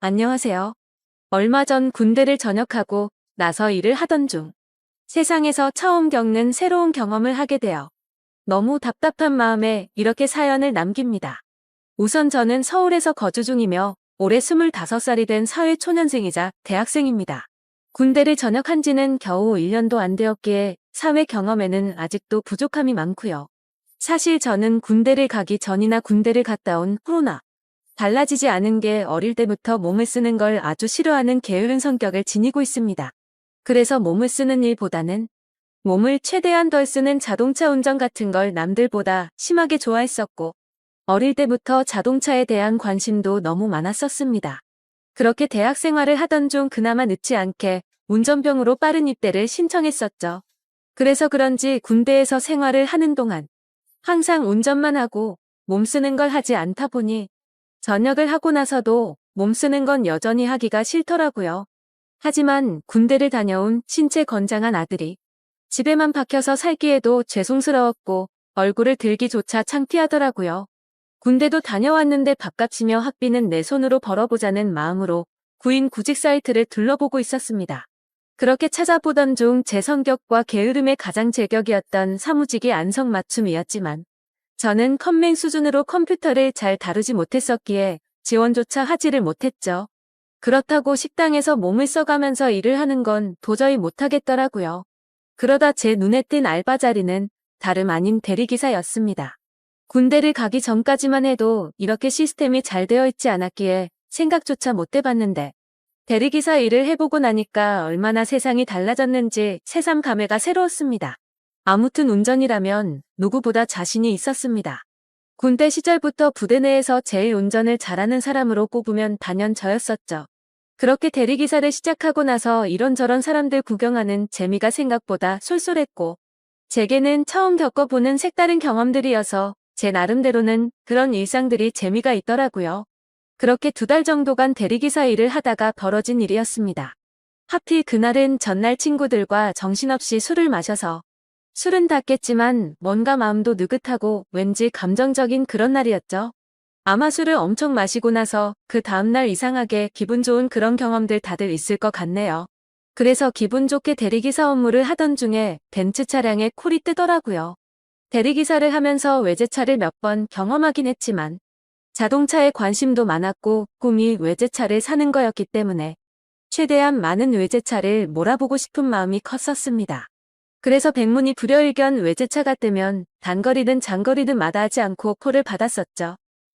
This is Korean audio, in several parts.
안녕하세요. 얼마 전 군대를 전역하고 나서 일을 하던 중 세상에서 처음 겪는 새로운 경험을 하게 되어 너무 답답한 마음에 이렇게 사연을 남깁니다. 우선 저는 서울에서 거주 중이며 올해 25살이 된 사회초년생이자 대학생입니다. 군대를 전역한 지는 겨우 1년도 안 되었기에 사회 경험에는 아직도 부족함이 많고요. 사실 저는 군대를 가기 전이나 군대를 갔다 온 후로나 달라지지 않은 게 어릴 때부터 몸을 쓰는 걸 아주 싫어하는 게으른 성격을 지니고 있습니다. 그래서 몸을 쓰는 일보다는 몸을 최대한 덜 쓰는 자동차 운전 같은 걸 남들보다 심하게 좋아했었고, 어릴 때부터 자동차에 대한 관심도 너무 많았었습니다. 그렇게 대학 생활을 하던 중 그나마 늦지 않게 운전병으로 빠른 입대를 신청했었죠. 그래서 그런지 군대에서 생활을 하는 동안 항상 운전만 하고 몸 쓰는 걸 하지 않다 보니 전역을 하고 나서도 몸 쓰는 건 여전히 하기가 싫더라고요. 하지만 군대를 다녀온 신체 건장한 아들이 집에만 박혀서 살기에도 죄송스러웠고 얼굴을 들기조차 창피하더라고요. 군대도 다녀왔는데 밥값이며 학비는 내 손으로 벌어보자는 마음으로 구인 구직 사이트를 둘러보고 있었습니다. 그렇게 찾아보던 중 제 성격과 게으름에 가장 제격이었던 사무직이 안성맞춤이었지만 저는 컴맹 수준으로 컴퓨터를 잘 다루지 못했었기에 지원조차 하지를 못했죠. 그렇다고 식당에서 몸을 써가면서 일을 하는 건 도저히 못하겠더라고요. 그러다 제 눈에 띈 알바 자리는 다름 아닌 대리기사였습니다. 군대를 가기 전까지만 해도 이렇게 시스템이 잘 되어 있지 않았기에 생각조차 못 해봤는데 대리기사 일을 해보고 나니까 얼마나 세상이 달라졌는지 새삼 감회가 새로웠습니다. 아무튼 운전이라면 누구보다 자신이 있었습니다. 군대 시절부터 부대 내에서 제일 운전을 잘하는 사람으로 꼽으면 단연 저였었죠. 그렇게 대리기사를 시작하고 나서 이런저런 사람들 구경하는 재미가 생각보다 쏠쏠했고 제게는 처음 겪어보는 색다른 경험들이어서 제 나름대로는 그런 일상들이 재미가 있더라고요. 그렇게 2달 정도간 대리기사 일을 하다가 벌어진 일이었습니다. 하필 그날은 전날 친구들과 정신없이 술을 마셔서 술은 닿겠지만 뭔가 마음도 느긋하고 왠지 감정적인 그런 날이었죠. 아마 술을 엄청 마시고 나서 그 다음날 이상하게 기분 좋은 그런 경험들 다들 있을 것 같네요. 그래서 기분 좋게 대리기사 업무를 하던 중에 벤츠 차량에 콜이 뜨더라고요. 대리기사를 하면서 외제차를 몇 번 경험하긴 했지만 자동차에 관심도 많았고 꿈이 외제차를 사는 거였기 때문에 최대한 많은 외제차를 몰아보고 싶은 마음이 컸었습니다. 그래서 백문이 불여일견 외제차가 뜨면 단거리든 장거리든 마다하지 않고 콜을 받았었죠.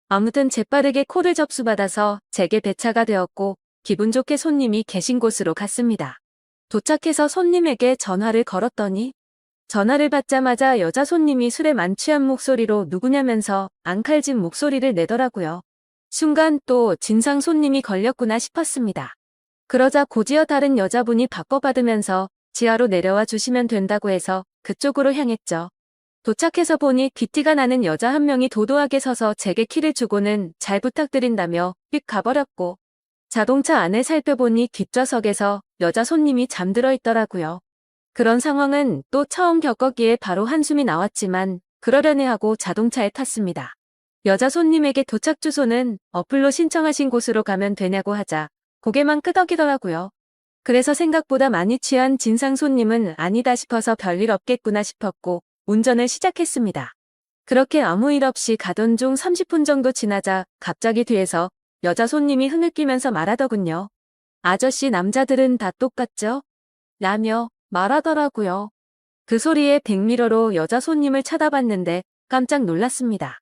아무튼 재빠르게 콜을 접수받아서 제게 배차가 되었고 기분 좋게 손님이 계신 곳으로 갔습니다. 도착해서 손님에게 전화를 걸었더니 전화를 받자마자 여자 손님이 술에 만취한 목소리로 누구냐면서 앙칼진 목소리를 내더라고요. 순간 또 진상 손님이 걸렸구나 싶었습니다. 그러자 곧이어 다른 여자분이 바꿔받으면서 지하로 내려와 주시면 된다고 해서 그쪽으로 향했죠. 도착해서 보니 귀티가 나는 여자 한 명이 도도하게 서서 제게 키를 주고는 잘 부탁드린다며 휙 가버렸고 자동차 안을 살펴보니 뒷좌석에서 여자 손님이 잠들어 있더라고요. 그런 상황은 또 처음 겪었기에 바로 한숨이 나왔지만 그러려니 하고 자동차에 탔습니다. 여자 손님에게 도착 주소는 어플로 신청하신 곳으로 가면 되냐고 하자 고개만 끄덕이더라고요. 그래서 생각보다 많이 취한 진상 손님은 아니다 싶어서 별일 없겠구나 싶었고 운전을 시작했습니다. 그렇게 아무 일 없이 가던 중 30분 정도 지나자 갑자기 뒤에서 여자 손님이 흐느끼면서 말하더군요. 아저씨 남자들은 다 똑같죠? 라며 말하더라고요. 그 소리에 백미러로 여자 손님을 쳐다봤는데 깜짝 놀랐습니다.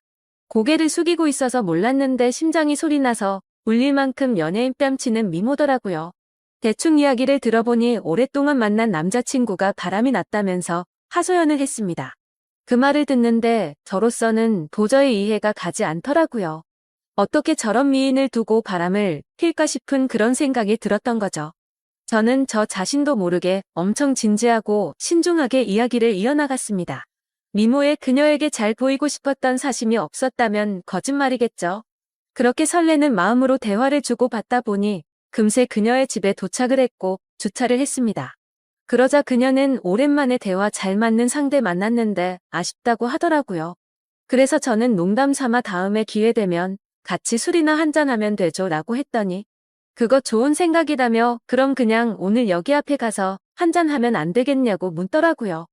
고개를 숙이고 있어서 몰랐는데 심장이 소리나서 울릴 만큼 연예인 뺨치는 미모더라고요. 대충 이야기를 들어보니 오랫동안 만난 남자친구가 바람이 났다면서 하소연을 했습니다. 그 말을 듣는데 저로서는 도저히 이해가 가지 않더라고요. 어떻게 저런 미인을 두고 바람을 필까 싶은 그런 생각이 들었던 거죠. 저는 저 자신도 모르게 엄청 진지하고 신중하게 이야기를 이어나갔습니다. 미모의 그녀에게 잘 보이고 싶었던 사심이 없었다면 거짓말이겠죠. 그렇게 설레는 마음으로 대화를 주고받다 보니 금세 그녀의 집에 도착을 했고 주차를 했습니다. 그러자 그녀는 오랜만에 대화 잘 맞는 상대 만났는데 아쉽다고 하더라고요. 그래서 저는 농담 삼아 다음에 기회 되면 같이 술이나 한잔하면 되죠 라고 했더니 그거 좋은 생각이다며 그럼 그냥 오늘 여기 앞에 가서 한잔하면 안 되겠냐고 묻더라고요.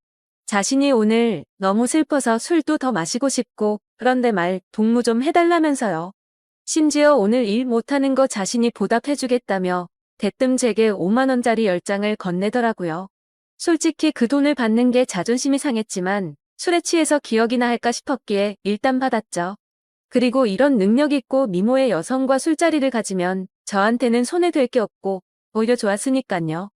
자신이 오늘 너무 슬퍼서 술도 더 마시고 싶고 그런데 말 동무 좀 해달라면서요. 심지어 오늘 일 못하는 거 자신이 보답해주겠다며 대뜸 제게 5만 원짜리 10장을 건네더라고요. 솔직히 그 돈을 받는 게 자존심이 상했지만 술에 취해서 기억이나 할까 싶었기에 일단 받았죠. 그리고 이런 능력 있고 미모의 여성과 술자리를 가지면 저한테는 손에 될 게 없고 오히려 좋았으니깐요.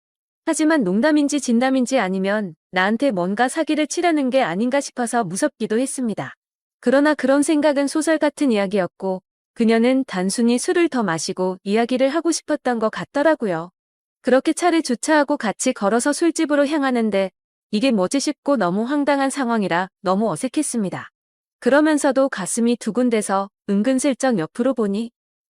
하지만 농담인지 진담인지 아니면 나한테 뭔가 사기를 치려는 게 아닌가 싶어서 무섭기도 했습니다. 그러나 그런 생각은 소설 같은 이야기였고 그녀는 단순히 술을 더 마시고 이야기를 하고 싶었던 것 같더라고요. 그렇게 차를 주차하고 같이 걸어서 술집으로 향하는데 이게 뭐지 싶고 너무 황당한 상황이라 너무 어색했습니다. 그러면서도 가슴이 두근대서 은근슬쩍 옆으로 보니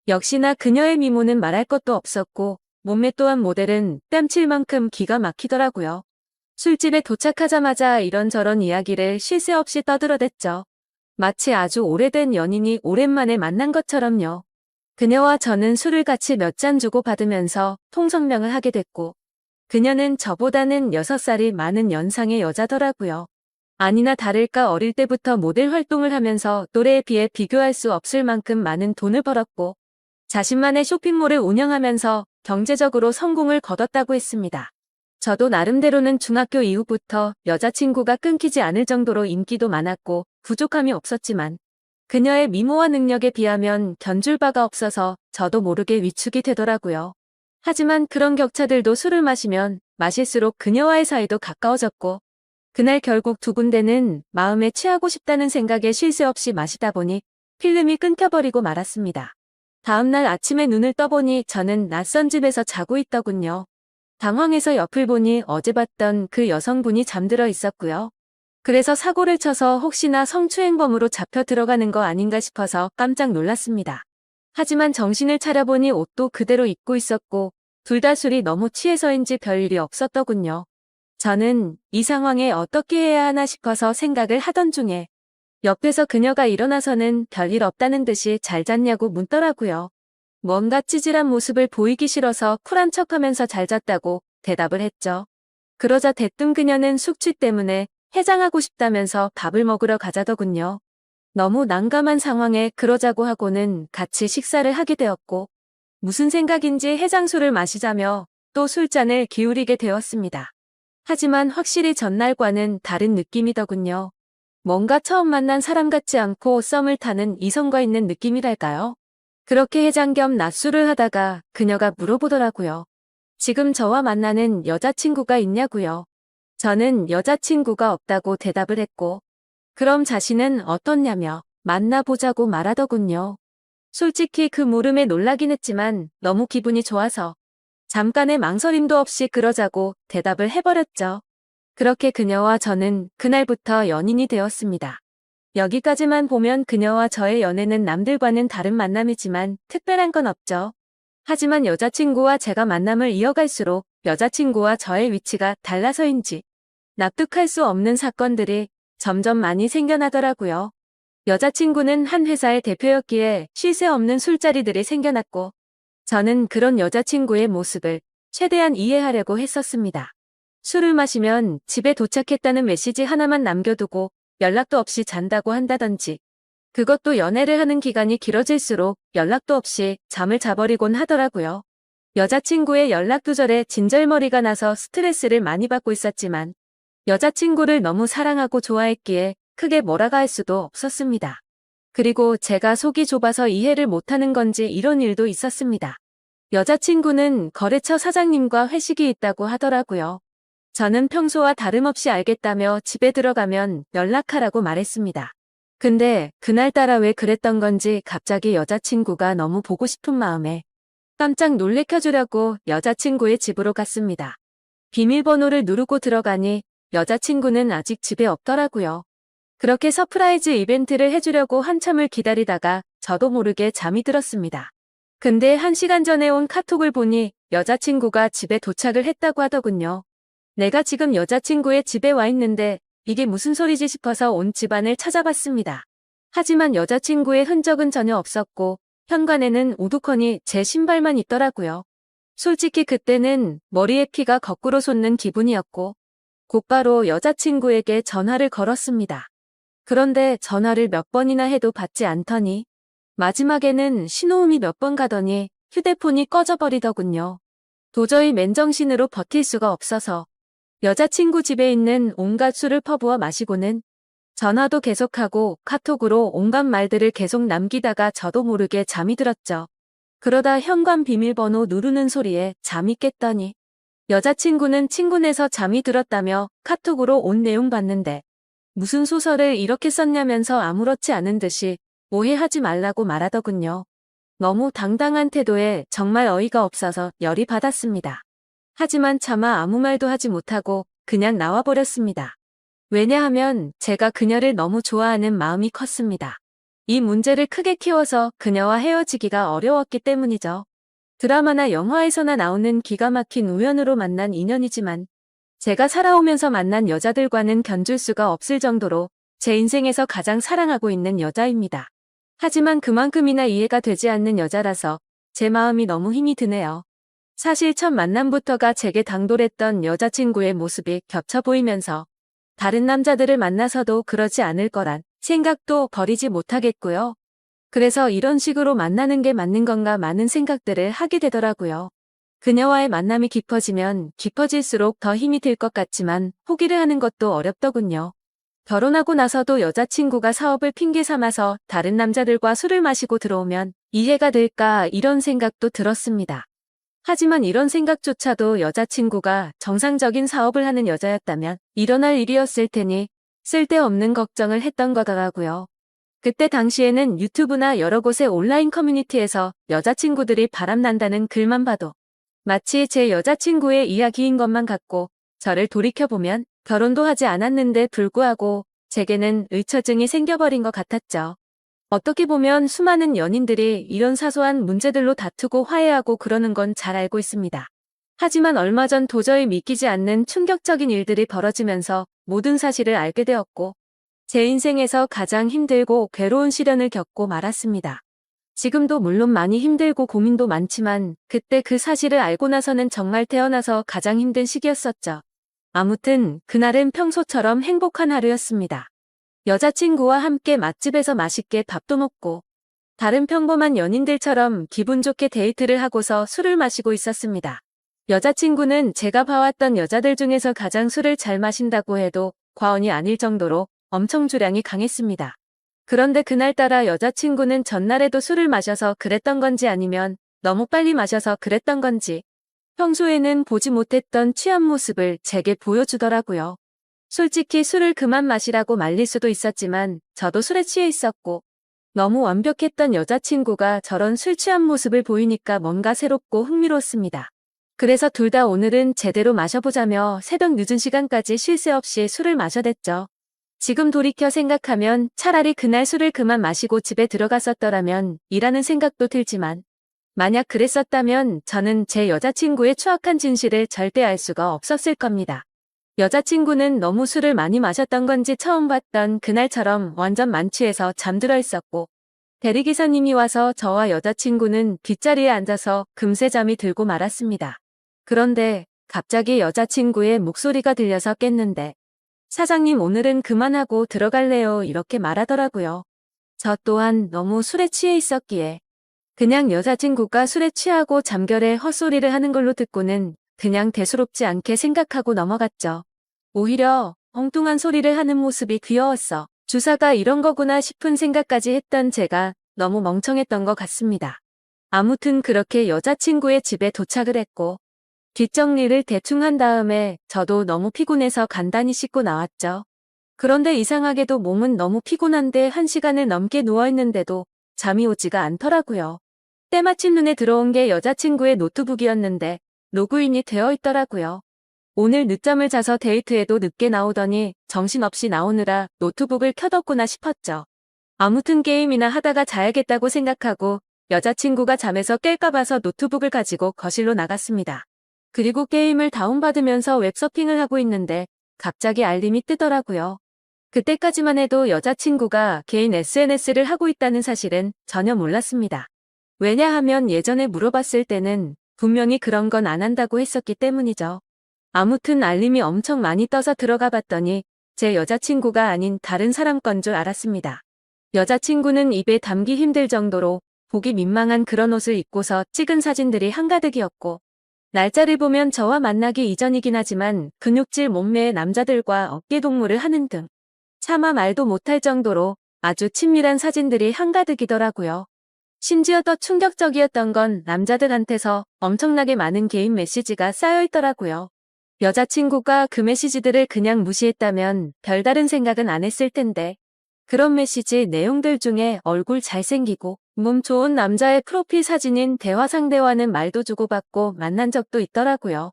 역시나 그녀의 미모는 말할 것도 없었고 몸매 또한 모델은 뺨칠 만큼 기가 막히더라고요. 술집에 도착하자마자 이런저런 이야기를 쉴 새 없이 떠들어댔죠. 마치 아주 오래된 연인이 오랜만에 만난 것처럼요. 그녀와 저는 술을 같이 몇 잔 주고 받으면서 통성명을 하게 됐고 그녀는 저보다는 6살이 많은 연상의 여자더라고요. 아니나 다를까 어릴 때부터 모델 활동을 하면서 또래에 비해 비교할 수 없을 만큼 많은 돈을 벌었고 자신만의 쇼핑몰을 운영하면서 경제적으로 성공을 거뒀다고 했습니다. 저도 나름대로는 중학교 이후부터 여자친구가 끊기지 않을 정도로 인기도 많았고 부족함이 없었지만 그녀의 미모와 능력에 비하면 견줄 바가 없어서 저도 모르게 위축이 되더라고요. 하지만 그런 격차들도 술을 마시면 마실수록 그녀와의 사이도 가까워졌고 그날 결국 두 군데는 마음에 취하고 싶다는 생각에 쉴 새 없이 마시다 보니 필름이 끊겨버리고 말았습니다. 다음날 아침에 눈을 떠보니 저는 낯선 집에서 자고 있더군요. 당황해서 옆을 보니 어제 봤던 그 여성분이 잠들어 있었고요. 그래서 사고를 쳐서 혹시나 성추행범으로 잡혀 들어가는 거 아닌가 싶어서 깜짝 놀랐습니다. 하지만 정신을 차려보니 옷도 그대로 입고 있었고 둘 다 술이 너무 취해서인지 별일이 없었더군요. 저는 이 상황에 어떻게 해야 하나 싶어서 생각을 하던 중에 옆에서 그녀가 일어나서는 별일 없다는 듯이 잘 잤냐고 묻더라고요. 뭔가 찌질한 모습을 보이기 싫어서 쿨한 척하면서 잘 잤다고 대답을 했죠. 그러자 대뜸 그녀는 숙취 때문에 해장하고 싶다면서 밥을 먹으러 가자더군요. 너무 난감한 상황에 그러자고 하고는 같이 식사를 하게 되었고 무슨 생각인지 해장술을 마시자며 또 술잔을 기울이게 되었습니다. 하지만 확실히 전날과는 다른 느낌이더군요. 뭔가 처음 만난 사람 같지 않고 썸을 타는 이성과 있는 느낌이랄까요? 그렇게 해장 겸 낮술을 하다가 그녀가 물어보더라고요. 지금 저와 만나는 여자친구가 있냐고요. 저는 여자친구가 없다고 대답을 했고 그럼 자신은 어떻냐며 만나보자고 말하더군요. 솔직히 그 물음에 놀라긴 했지만 너무 기분이 좋아서 잠깐의 망설임도 없이 그러자고 대답을 해버렸죠. 그렇게 그녀와 저는 그날부터 연인이 되었습니다. 여기까지만 보면 그녀와 저의 연애는 남들과는 다른 만남이지만 특별한 건 없죠. 하지만 여자친구와 제가 만남을 이어갈수록 여자친구와 저의 위치가 달라서인지 납득할 수 없는 사건들이 점점 많이 생겨나더라고요. 여자친구는 한 회사의 대표였기에 쉴 새 없는 술자리들이 생겨났고 저는 그런 여자친구의 모습을 최대한 이해하려고 했었습니다. 술을 마시면 집에 도착했다는 메시지 하나만 남겨두고 연락도 없이 잔다고 한다든지 그것도 연애를 하는 기간이 길어질수록 연락도 없이 잠을 자버리곤 하더라고요. 여자친구의 연락 두절에 진절머리가 나서 스트레스를 많이 받고 있었지만 여자친구를 너무 사랑하고 좋아했기에 크게 뭐라고 할 수도 없었습니다. 그리고 제가 속이 좁아서 이해를 못하는 건지 이런 일도 있었습니다. 여자친구는 거래처 사장님과 회식이 있다고 하더라고요. 저는 평소와 다름없이 알겠다며 집에 들어가면 연락하라고 말했습니다. 근데 그날따라 왜 그랬던 건지 갑자기 여자친구가 너무 보고 싶은 마음에 깜짝 놀래켜주려고 여자친구의 집으로 갔습니다. 비밀번호를 누르고 들어가니 여자친구는 아직 집에 없더라고요. 그렇게 서프라이즈 이벤트를 해주려고 한참을 기다리다가 저도 모르게 잠이 들었습니다. 근데 1시간 전에 온 카톡을 보니 여자친구가 집에 도착을 했다고 하더군요. 내가 지금 여자친구의 집에 와 있는데 이게 무슨 소리지 싶어서 온 집안을 찾아봤습니다. 하지만 여자친구의 흔적은 전혀 없었고 현관에는 우두커니 제 신발만 있더라고요. 솔직히 그때는 머리에 피가 거꾸로 솟는 기분이었고 곧바로 여자친구에게 전화를 걸었습니다. 그런데 전화를 몇 번이나 해도 받지 않더니 마지막에는 신호음이 몇 번 가더니 휴대폰이 꺼져버리더군요. 도저히 맨정신으로 버틸 수가 없어서 여자친구 집에 있는 온갖 술을 퍼부어 마시고는 전화도 계속하고 카톡으로 온갖 말들을 계속 남기다가 저도 모르게 잠이 들었죠. 그러다 현관 비밀번호 누르는 소리에 잠이 깼더니 여자친구는 친구네서 잠이 들었다며 카톡으로 온 내용 봤는데 무슨 소설을 이렇게 썼냐면서 아무렇지 않은 듯이 오해하지 말라고 말하더군요. 너무 당당한 태도에 정말 어이가 없어서 열이 받았습니다. 하지만 차마 아무 말도 하지 못하고 그냥 나와버렸습니다. 왜냐하면 제가 그녀를 너무 좋아하는 마음이 컸습니다. 이 문제를 크게 키워서 그녀와 헤어지기가 어려웠기 때문이죠. 드라마나 영화에서나 나오는 기가 막힌 우연으로 만난 인연이지만 제가 살아오면서 만난 여자들과는 견줄 수가 없을 정도로 제 인생에서 가장 사랑하고 있는 여자입니다. 하지만 그만큼이나 이해가 되지 않는 여자라서 제 마음이 너무 힘이 드네요. 사실 첫 만남부터가 제게 당돌했던 여자친구의 모습이 겹쳐 보이면서 다른 남자들을 만나서도 그러지 않을 거란 생각도 버리지 못하겠고요. 그래서 이런 식으로 만나는 게 맞는 건가 많은 생각들을 하게 되더라고요. 그녀와의 만남이 깊어지면 깊어질수록 더 힘이 들 것 같지만 포기를 하는 것도 어렵더군요. 결혼하고 나서도 여자친구가 사업을 핑계 삼아서 다른 남자들과 술을 마시고 들어오면 이해가 될까 이런 생각도 들었습니다. 하지만 이런 생각조차도 여자친구가 정상적인 사업을 하는 여자였다면 일어날 일이었을 테니 쓸데없는 걱정을 했던 거더라고요. 그때 당시에는 유튜브나 여러 곳의 온라인 커뮤니티에서 여자친구들이 바람난다는 글만 봐도 마치 제 여자친구의 이야기인 것만 같고 저를 돌이켜보면 결혼도 하지 않았는데 불구하고 제게는 의처증이 생겨버린 것 같았죠. 어떻게 보면 수많은 연인들이 이런 사소한 문제들로 다투고 화해하고 그러는 건 잘 알고 있습니다. 하지만 얼마 전 도저히 믿기지 않는 충격적인 일들이 벌어지면서 모든 사실을 알게 되었고 제 인생에서 가장 힘들고 괴로운 시련을 겪고 말았습니다. 지금도 물론 많이 힘들고 고민도 많지만 그때 그 사실을 알고 나서는 정말 태어나서 가장 힘든 시기였었죠. 아무튼 그날은 평소처럼 행복한 하루였습니다. 여자친구와 함께 맛집에서 맛있게 밥도 먹고 다른 평범한 연인들처럼 기분 좋게 데이트를 하고서 술을 마시고 있었습니다. 여자친구는 제가 봐왔던 여자들 중에서 가장 술을 잘 마신다고 해도 과언이 아닐 정도로 엄청 주량이 강했습니다. 그런데 그날따라 여자친구는 전날에도 술을 마셔서 그랬던 건지 아니면 너무 빨리 마셔서 그랬던 건지 평소에는 보지 못했던 취한 모습을 제게 보여주더라고요. 솔직히 술을 그만 마시라고 말릴 수도 있었지만 저도 술에 취해 있었고 너무 완벽했던 여자친구가 저런 술 취한 모습을 보이니까 뭔가 새롭고 흥미로웠습니다. 그래서 둘 다 오늘은 제대로 마셔보자며 새벽 늦은 시간까지 쉴 새 없이 술을 마셔댔죠. 지금 돌이켜 생각하면 차라리 그날 술을 그만 마시고 집에 들어갔었더라면 이라는 생각도 들지만 만약 그랬었다면 저는 제 여자친구의 추악한 진실을 절대 알 수가 없었을 겁니다. 여자친구는 너무 술을 많이 마셨던 건지 처음 봤던 그날처럼 완전 만취해서 잠들어 있었고 대리기사님이 와서 저와 여자친구는 뒷자리에 앉아서 금세 잠이 들고 말았습니다. 그런데 갑자기 여자친구의 목소리가 들려서 깼는데 사장님 오늘은 그만하고 들어갈래요 이렇게 말하더라고요. 저 또한 너무 술에 취해 있었기에 그냥 여자친구가 술에 취하고 잠결에 헛소리를 하는 걸로 듣고는 그냥 대수롭지 않게 생각하고 넘어갔죠. 오히려 엉뚱한 소리를 하는 모습이 귀여웠어. 주사가 이런 거구나 싶은 생각까지 했던 제가 너무 멍청했던 것 같습니다. 아무튼 그렇게 여자친구의 집에 도착을 했고 뒷정리를 대충 한 다음에 저도 너무 피곤해서 간단히 씻고 나왔죠. 그런데 이상하게도 몸은 너무 피곤한데 1시간을 넘게 누워있는데도 잠이 오지가 않더라고요. 때마침 눈에 들어온 게 여자친구의 노트북이었는데 로그인이 되어 있더라고요. 오늘 늦잠을 자서 데이트에도 늦게 나오더니 정신없이 나오느라 노트북을 켜뒀구나 싶었죠. 아무튼 게임이나 하다가 자야겠다고 생각하고 여자친구가 잠에서 깰까 봐서 노트북을 가지고 거실로 나갔습니다. 그리고 게임을 다운받으면서 웹서핑을 하고 있는데 갑자기 알림이 뜨더라고요. 그때까지만 해도 여자친구가 개인 SNS를 하고 있다는 사실은 전혀 몰랐습니다. 왜냐하면 예전에 물어봤을 때는 분명히 그런 건 안 한다고 했었기 때문이죠. 아무튼 알림이 엄청 많이 떠서 들어가 봤더니 제 여자친구가 아닌 다른 사람 건 줄 알았습니다. 여자친구는 입에 담기 힘들 정도로 보기 민망한 그런 옷을 입고서 찍은 사진들이 한가득이었고, 날짜를 보면 저와 만나기 이전이긴 하지만 근육질 몸매의 남자들과 어깨동무를 하는 등 차마 말도 못할 정도로 아주 친밀한 사진들이 한가득이더라고요. 심지어 더 충격적이었던 건 남자들한테서 엄청나게 많은 개인 메시지가 쌓여있더라고요. 여자친구가 그 메시지들을 그냥 무시했다면 별다른 생각은 안 했을 텐데, 그런 메시지 내용들 중에 얼굴 잘생기고 몸 좋은 남자의 프로필 사진인 대화 상대와는 말도 주고받고 만난 적도 있더라고요.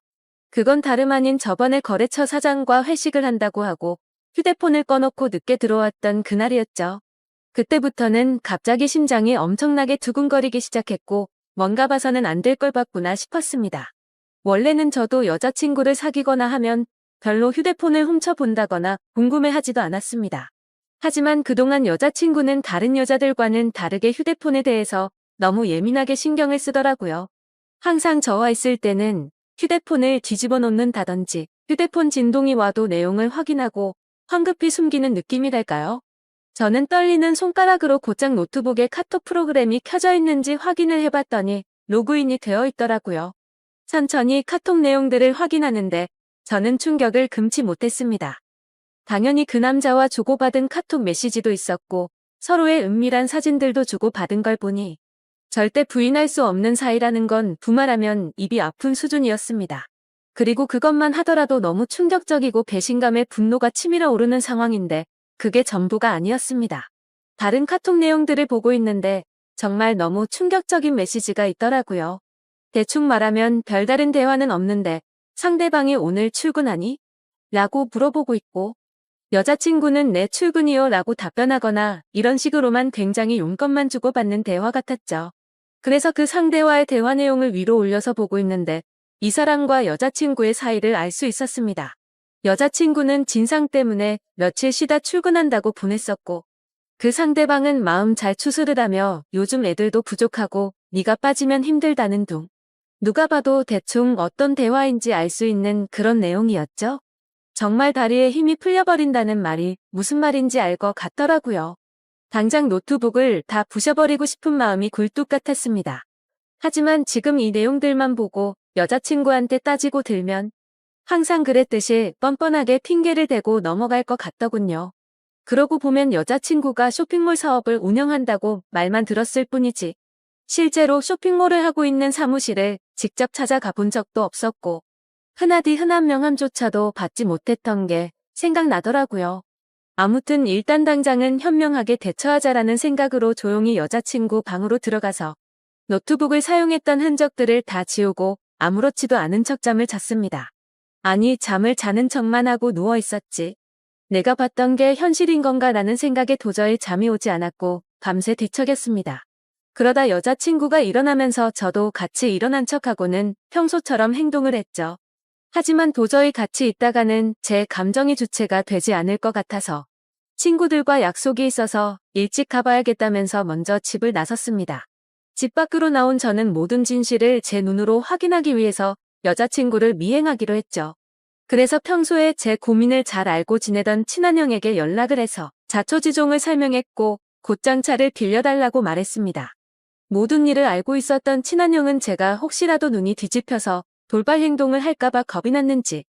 그건 다름 아닌 저번에 거래처 사장과 회식을 한다고 하고 휴대폰을 꺼놓고 늦게 들어왔던 그날이었죠. 그때부터는 갑자기 심장이 엄청나게 두근거리기 시작했고 뭔가 봐서는 안 될 걸 봤구나 싶었습니다. 원래는 저도 여자친구를 사귀거나 하면 별로 휴대폰을 훔쳐본다거나 궁금해하지도 않았습니다. 하지만 그동안 여자친구는 다른 여자들과는 다르게 휴대폰에 대해서 너무 예민하게 신경을 쓰더라고요. 항상 저와 있을 때는 휴대폰을 뒤집어 놓는다든지 휴대폰 진동이 와도 내용을 확인하고 황급히 숨기는 느낌이랄까요? 저는 떨리는 손가락으로 곧장 노트북에 카톡 프로그램이 켜져 있는지 확인을 해봤더니 로그인이 되어 있더라고요. 천천히 카톡 내용들을 확인하는데 저는 충격을 금치 못했습니다. 당연히 그 남자와 주고받은 카톡 메시지도 있었고 서로의 은밀한 사진들도 주고받은 걸 보니 절대 부인할 수 없는 사이라는 건 두말하면 입이 아픈 수준이었습니다. 그리고 그것만 하더라도 너무 충격적이고 배신감에 분노가 치밀어 오르는 상황인데 그게 전부가 아니었습니다. 다른 카톡 내용들을 보고 있는데 정말 너무 충격적인 메시지가 있더라고요. 대충 말하면 별다른 대화는 없는데 상대방이 오늘 출근하니? 라고 물어보고 있고 여자친구는 내 출근이요 라고 답변하거나 이런 식으로만 굉장히 용건만 주고받는 대화 같았죠. 그래서 그 상대와의 대화 내용을 위로 올려서 보고 있는데 이 사람과 여자친구의 사이를 알 수 있었습니다. 여자친구는 진상 때문에 며칠 쉬다 출근한다고 보냈었고 그 상대방은 마음 잘 추스르다며 요즘 애들도 부족하고 네가 빠지면 힘들다는 둥. 누가 봐도 대충 어떤 대화인지 알 수 있는 그런 내용이었죠. 정말 다리에 힘이 풀려버린다는 말이 무슨 말인지 알 것 같더라고요. 당장 노트북을 다 부셔버리고 싶은 마음이 굴뚝 같았습니다. 하지만 지금 이 내용들만 보고 여자친구한테 따지고 들면 항상 그랬듯이 뻔뻔하게 핑계를 대고 넘어갈 것 같더군요. 그러고 보면 여자친구가 쇼핑몰 사업을 운영한다고 말만 들었을 뿐이지 실제로 쇼핑몰을 하고 있는 사무실에 직접 찾아가 본 적도 없었고 흔하디 흔한 명함조차도 받지 못했던 게 생각나더라고요. 아무튼 일단 당장은 현명하게 대처하자라는 생각으로 조용히 여자친구 방으로 들어가서 노트북을 사용했던 흔적들을 다 지우고 아무렇지도 않은 척 잠을 잤습니다. 아니 잠을 자는 척만 하고 누워 있었지. 내가 봤던 게 현실인 건가라는 생각에 도저히 잠이 오지 않았고 밤새 뒤척였습니다. 그러다 여자친구가 일어나면서 저도 같이 일어난 척하고는 평소처럼 행동을 했죠. 하지만 도저히 같이 있다가는 제 감정이 주체가 되지 않을 것 같아서 친구들과 약속이 있어서 일찍 가봐야겠다면서 먼저 집을 나섰습니다. 집 밖으로 나온 저는 모든 진실을 제 눈으로 확인하기 위해서 여자친구를 미행하기로 했죠. 그래서 평소에 제 고민을 잘 알고 지내던 친한 형에게 연락을 해서 자초지종을 설명했고 곧장 차를 빌려달라고 말했습니다. 모든 일을 알고 있었던 친한 형은 제가 혹시라도 눈이 뒤집혀서 돌발 행동을 할까봐 겁이 났는지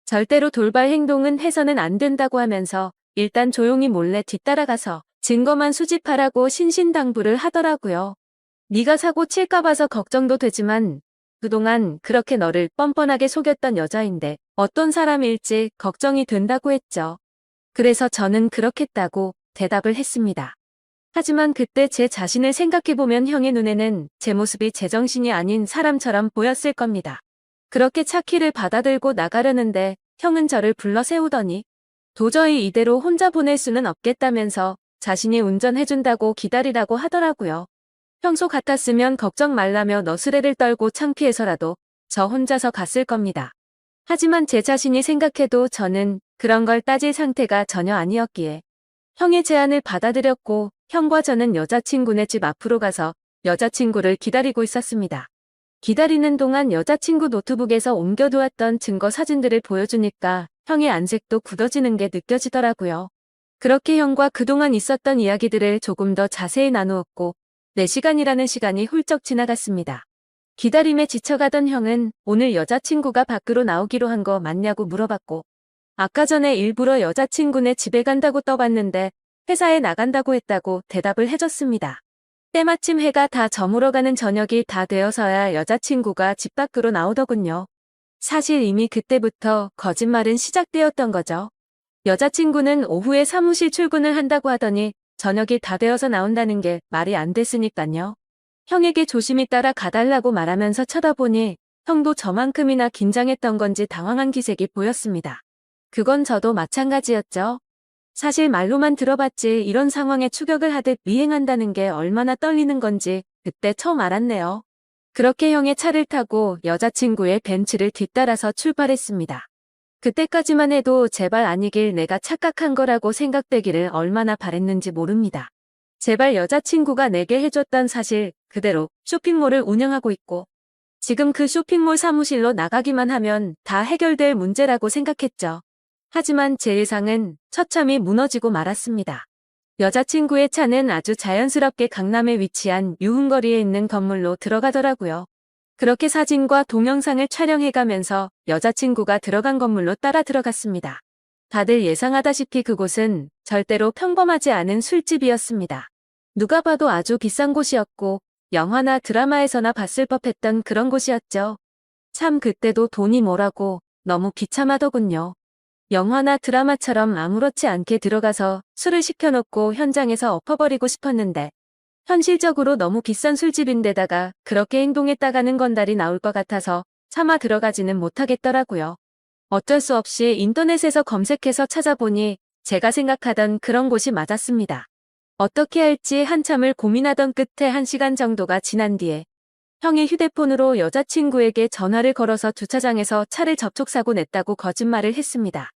절대로 돌발 행동은 해서는 안 된다고 하면서 일단 조용히 몰래 뒤따라가서 증거만 수집하라고 신신당부를 하더라고요. 네가 사고 칠까 봐서 걱정도 되지만 그동안 그렇게 너를 뻔뻔하게 속였던 여자인데 어떤 사람일지 걱정이 된다고 했죠. 그래서 저는 그렇겠다고 대답을 했습니다. 하지만 그때 제 자신을 생각해보면 형의 눈에는 제 모습이 제정신이 아닌 사람처럼 보였을 겁니다. 그렇게 차키를 받아들고 나가려는데 형은 저를 불러 세우더니 도저히 이대로 혼자 보낼 수는 없겠다면서 자신이 운전해준다고 기다리라고 하더라고요. 평소 같았으면 걱정 말라며 너스레를 떨고 창피해서라도 저 혼자서 갔을 겁니다. 하지만 제 자신이 생각해도 저는 그런 걸 따질 상태가 전혀 아니었기에 형의 제안을 받아들였고 형과 저는 여자친구네 집 앞으로 가서 여자친구를 기다리고 있었습니다. 기다리는 동안 여자친구 노트북에서 옮겨두었던 증거 사진들을 보여주니까 형의 안색도 굳어지는 게 느껴지더라고요. 그렇게 형과 그동안 있었던 이야기들을 조금 더 자세히 나누었고 4시간이라는 시간이 훌쩍 지나갔습니다. 기다림에 지쳐가던 형은 오늘 여자친구가 밖으로 나오기로 한 거 맞냐고 물어봤고 아까 전에 일부러 여자친구네 집에 간다고 떠봤는데 회사에 나간다고 했다고 대답을 해줬습니다. 때마침 해가 다 저물어가는 저녁이 다 되어서야 여자친구가 집 밖으로 나오더군요. 사실 이미 그때부터 거짓말은 시작되었던 거죠. 여자친구는 오후에 사무실 출근을 한다고 하더니 저녁이 다 되어서 나온다는 게 말이 안 됐으니까요. 형에게 조심히 따라가달라고 말하면서 쳐다보니 형도 저만큼이나 긴장했던 건지 당황한 기색이 보였습니다. 그건 저도 마찬가지였죠. 사실 말로만 들어봤지 이런 상황에 추격을 하듯 미행한다는 게 얼마나 떨리는 건지 그때 처음 알았네요. 그렇게 형의 차를 타고 여자친구의 벤츠를 뒤따라서 출발했습니다. 그때까지만 해도 제발 아니길 내가 착각한 거라고 생각되기를 얼마나 바랬는지 모릅니다. 제발 여자친구가 내게 해줬던 사실 그대로 쇼핑몰을 운영하고 있고 지금 그 쇼핑몰 사무실로 나가기만 하면 다 해결될 문제라고 생각했죠. 하지만 제 예상은 처참히 무너지고 말았습니다. 여자친구의 차는 아주 자연스럽게 강남에 위치한 유흥거리에 있는 건물로 들어가더라고요. 그렇게 사진과 동영상을 촬영해가면서 여자친구가 들어간 건물로 따라 들어갔습니다. 다들 예상하다시피 그곳은 절대로 평범하지 않은 술집이었습니다. 누가 봐도 아주 비싼 곳이었고 영화나 드라마에서나 봤을 법했던 그런 곳이었죠. 참 그때도 돈이 뭐라고 너무 비참하더군요. 영화나 드라마처럼 아무렇지 않게 들어가서 술을 시켜놓고 현장에서 엎어버리고 싶었는데 현실적으로 너무 비싼 술집인데다가 그렇게 행동했다가는 건달이 나올 것 같아서 차마 들어가지는 못하겠더라고요. 어쩔 수 없이 인터넷에서 검색해서 찾아보니 제가 생각하던 그런 곳이 맞았습니다. 어떻게 할지 한참을 고민하던 끝에 1시간 정도가 지난 뒤에 형이 휴대폰으로 여자친구에게 전화를 걸어서 주차장에서 차를 접촉사고 냈다고 거짓말을 했습니다.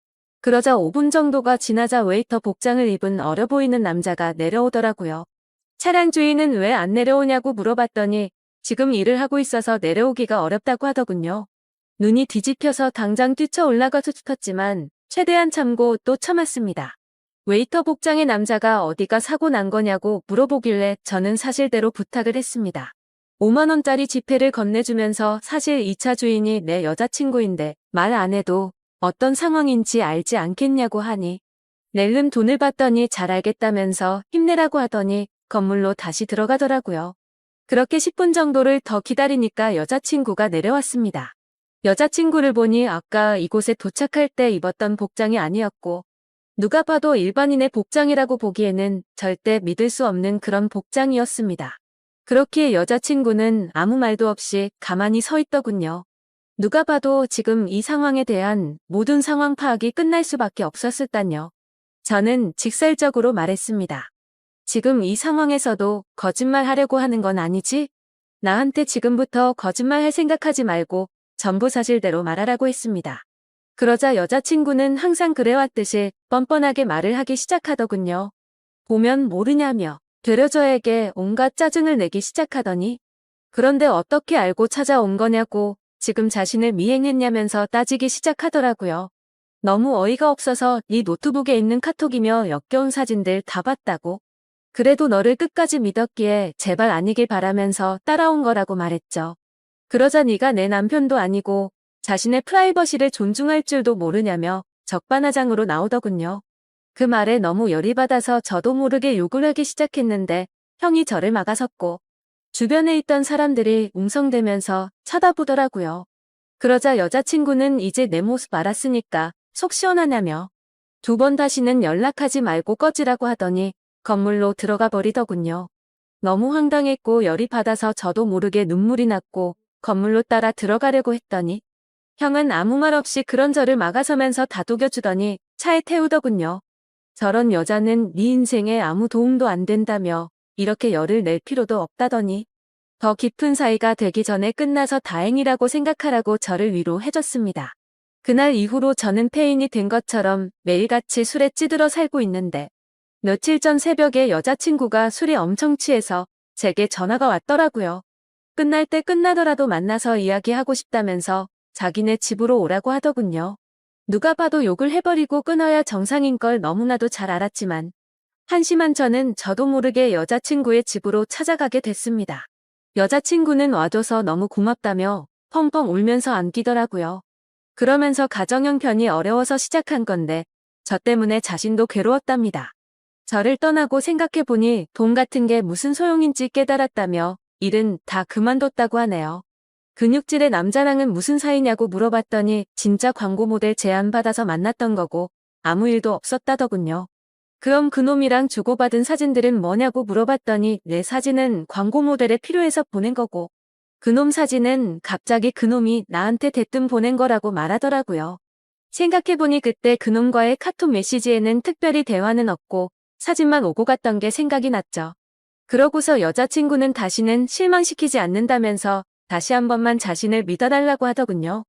그러자 5분 정도가 지나자 웨이터 복장을 입은 어려 보이는 남자가 내려오더라고요. 차량 주인은 왜 안 내려오냐고 물어봤더니 지금 일을 하고 있어서 내려오기가 어렵다고 하더군요. 눈이 뒤집혀서 당장 뛰쳐 올라가서 싶었지만 최대한 참고 또 참았습니다. 웨이터 복장의 남자가 어디가 사고 난 거냐고 물어보길래 저는 사실대로 부탁을 했습니다. 5만 원짜리 지폐를 건네주면서 사실 이 차 주인이 내 여자친구인데 말 안 해도 어떤 상황인지 알지 않겠냐고 하니 낼름 돈을 받더니 잘 알겠다면서 힘내라고 하더니 건물로 다시 들어가더라고요. 그렇게 10분 정도를 더 기다리니까 여자친구가 내려왔습니다. 여자친구를 보니 아까 이곳에 도착할 때 입었던 복장이 아니었고 누가 봐도 일반인의 복장이라고 보기에는 절대 믿을 수 없는 그런 복장이었습니다. 그렇기에 여자친구는 아무 말도 없이 가만히 서 있더군요. 누가 봐도 지금 이 상황에 대한 모든 상황 파악이 끝날 수밖에 없었을단요. 저는 직설적으로 말했습니다. 지금 이 상황에서도 거짓말 하려고 하는 건 아니지? 나한테 지금부터 거짓말 할 생각하지 말고 전부 사실대로 말하라고 했습니다. 그러자 여자친구는 항상 그래왔듯이 뻔뻔하게 말을 하기 시작하더군요. 보면 모르냐며 되려 저에게 온갖 짜증을 내기 시작하더니 그런데 어떻게 알고 찾아온 거냐고 지금 자신을 미행했냐면서 따지기 시작하더라고요. 너무 어이가 없어서 네 노트북에 있는 카톡이며 역겨운 사진들 다 봤다고. 그래도 너를 끝까지 믿었기에 제발 아니길 바라면서 따라온 거라고 말했죠. 그러자 네가 내 남편도 아니고 자신의 프라이버시를 존중할 줄도 모르냐며 적반하장으로 나오더군요. 그 말에 너무 열이 받아서 저도 모르게 욕을 하기 시작했는데 형이 저를 막아섰고 주변에 있던 사람들이 웅성대면서 쳐다보더라고요. 그러자 여자친구는 이제 내 모습 알았으니까 속 시원하냐며 2번 다시는 연락하지 말고 꺼지라고 하더니 건물로 들어가 버리더군요. 너무 황당했고 열이 받아서 저도 모르게 눈물이 났고 건물로 따라 들어가려고 했더니 형은 아무 말 없이 그런 저를 막아서면서 다독여주더니 차에 태우더군요. 저런 여자는 네 인생에 아무 도움도 안 된다며 이렇게 열을 낼 필요도 없다더니 더 깊은 사이가 되기 전에 끝나서 다행이라고 생각하라고 저를 위로해줬습니다. 그날 이후로 저는 폐인이 된 것처럼 매일같이 술에 찌들어 살고 있는데 며칠 전 새벽에 여자친구가 술에 엄청 취해서 제게 전화가 왔더라고요. 끝날 때 끝나더라도 만나서 이야기하고 싶다면서 자기네 집으로 오라고 하더군요. 누가 봐도 욕을 해버리고 끊어야 정상인 걸 너무나도 잘 알았지만 한심한 저도 모르게 여자친구의 집으로 찾아가게 됐습니다. 여자친구는 와줘서 너무 고맙다며 펑펑 울면서 안기더라고요. 그러면서 가정 형편이 어려워서 시작한 건데 저 때문에 자신도 괴로웠답니다. 저를 떠나고 생각해보니 돈 같은 게 무슨 소용인지 깨달았다며 일은 다 그만뒀다고 하네요. 근육질의 남자랑은 무슨 사이냐고 물어봤더니 진짜 광고 모델 제안받아서 만났던 거고 아무 일도 없었다더군요. 그럼 그놈이랑 주고받은 사진들은 뭐냐고 물어봤더니 내 사진은 광고 모델에 필요해서 보낸 거고 그놈 사진은 갑자기 그놈이 나한테 대뜸 보낸 거라고 말하더라고요. 생각해보니 그때 그놈과의 카톡 메시지에는 특별히 대화는 없고 사진만 오고 갔던 게 생각이 났죠. 그러고서 여자친구는 다시는 실망시키지 않는다면서 다시 한 번만 자신을 믿어달라고 하더군요.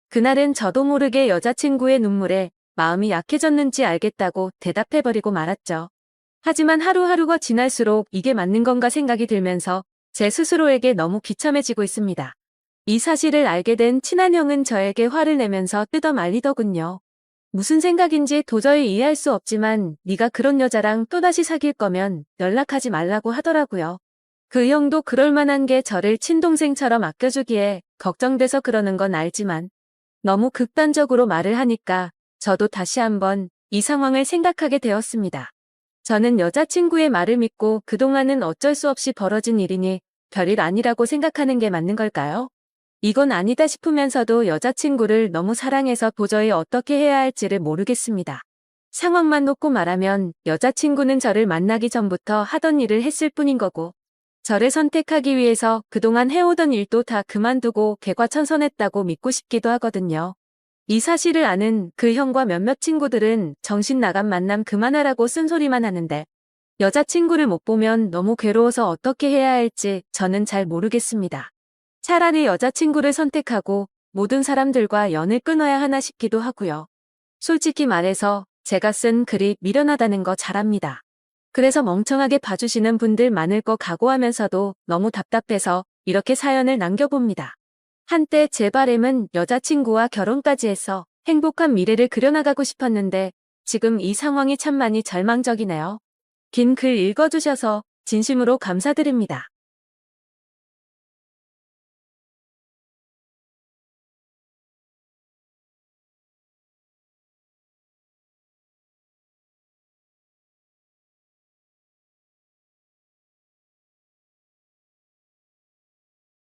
그날은 저도 모르게 여자친구의 눈물에 마음이 약해졌는지 알겠다고 대답해버리고 말았죠. 하지만 하루하루가 지날수록 이게 맞는 건가 생각이 들면서 제 스스로에게 너무 비참해지고 있습니다. 이 사실을 알게 된 친한 형은 저에게 화를 내면서 뜯어 말리더군요. 무슨 생각인지 도저히 이해할 수 없지만 네가 그런 여자랑 또다시 사귈 거면 연락하지 말라고 하더라고요. 그 형도 그럴 만한 게 저를 친동생처럼 아껴주기에 걱정돼서 그러는 건 알지만 너무 극단적으로 말을 하니까 저도 다시 한번 이 상황을 생각하게 되었습니다. 저는 여자친구의 말을 믿고 그동안은 어쩔 수 없이 벌어진 일이니 별일 아니라고 생각하는 게 맞는 걸까요? 이건 아니다 싶으면서도 여자친구를 너무 사랑해서 도저히 어떻게 해야 할지를 모르겠습니다. 상황만 놓고 말하면 여자친구는 저를 만나기 전부터 하던 일을 했을 뿐인 거고 저를 선택하기 위해서 그동안 해오던 일도 다 그만두고 개과천선했다고 믿고 싶기도 하거든요. 이 사실을 아는 그 형과 몇몇 친구들은 정신 나간 만남 그만하라고 쓴소리만 하는데 여자친구를 못 보면 너무 괴로워서 어떻게 해야 할지 저는 잘 모르겠습니다. 차라리 여자친구를 선택하고 모든 사람들과 연을 끊어야 하나 싶기도 하고요. 솔직히 말해서 제가 쓴 글이 미련하다는 거 잘 압니다. 그래서 멍청하게 봐주시는 분들 많을 거 각오하면서도 너무 답답해서 이렇게 사연을 남겨봅니다. 한때 제 바람은 여자친구와 결혼까지 해서 행복한 미래를 그려나가고 싶었는데 지금 이 상황이 참 많이 절망적이네요. 긴 글 읽어주셔서 진심으로 감사드립니다.